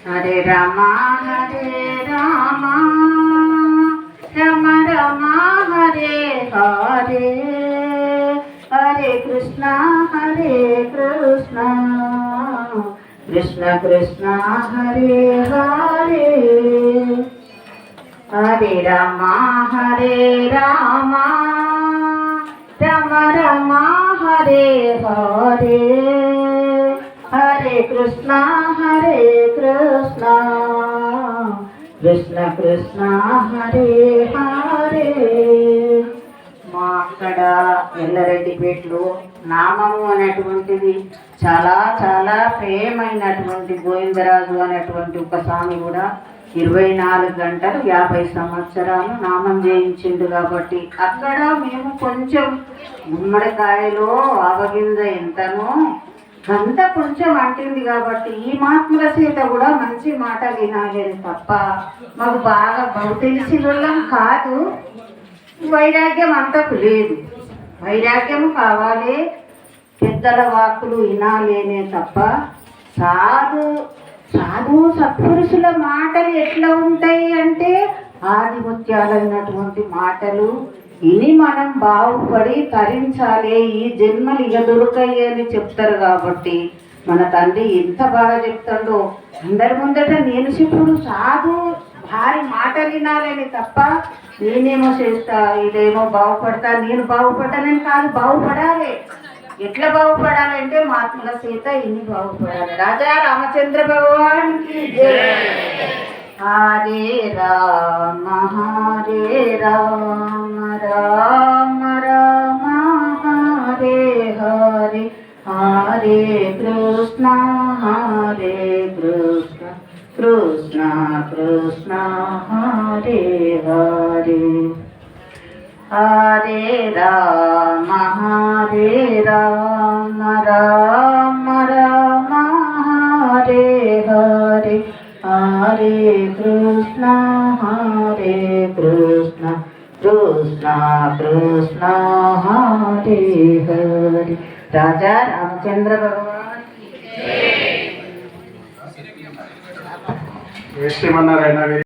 హరే రామ రామ రామ హరే హరే హరే కృష్ణ కృష్ణ కృష్ణ హరే హరే హరే రామ రామ రామ హరే హరే హరే కృష్ణ కృష్ణ కృష్ణ హరే హరే. మా అక్కడ ఎల్లరెడ్డిపేటలో నామము అనేటువంటిది చాలా చాలా ప్రేమైనటువంటి గోవిందరాజు అనేటువంటి ఒక స్వామి కూడా 24 గంటలు 50 సంవత్సరాలు నామం చేయించిండు. కాబట్టి అక్కడ మేము కొంచెం గుమ్మడికాయలో ఆవగింజ ఎంతనో అంత కొంచెం అంటింది. కాబట్టి ఈ మహాత్ముల చేత కూడా మంచి మాట వినాలి తప్ప మాకు బాగా తెలిసిన కాదు. వైరాగ్యం అంతకు లేదు. వైరాగ్యం కావాలి, పెద్దల వాక్కులు వినాలేనే తప్ప సాధు సత్పురుషుల మాటలు ఎట్లా ఉంటాయి అంటే ఆదిముత్యాలైనటువంటి మాటలు ఇని మనం బాగుపడి తరించాలి, ఈ జన్మలు ఇక దొరకయ్యి అని చెప్తారు. కాబట్టి మన తండ్రి ఎంత బాగా చెప్తాడో అందరి ముందట నేను చెప్పుడు సాధు భారీ మాటలు వినాలని తప్ప నేనేమో చేస్తా ఇదేమో బాగుపడతా నేను బాగుపడ్డానని కాదు. బాగుపడాలి. ఎట్లా బాగుపడాలంటే మహాత్ముల చేత ఇన్ని బాగుపడాలి. రాజా రామచంద్ర భగవానికి హరే రామ రామ రామ హరే హరే హరే కృష్ణ కృష్ణ కృష్ణ హరే హరే హరే రామ రామ రామ హరే హరే హరే కృష్ణ కృష్ణ కృష్ణ హరే హరే. రాజా రామచంద్ర భగవాన్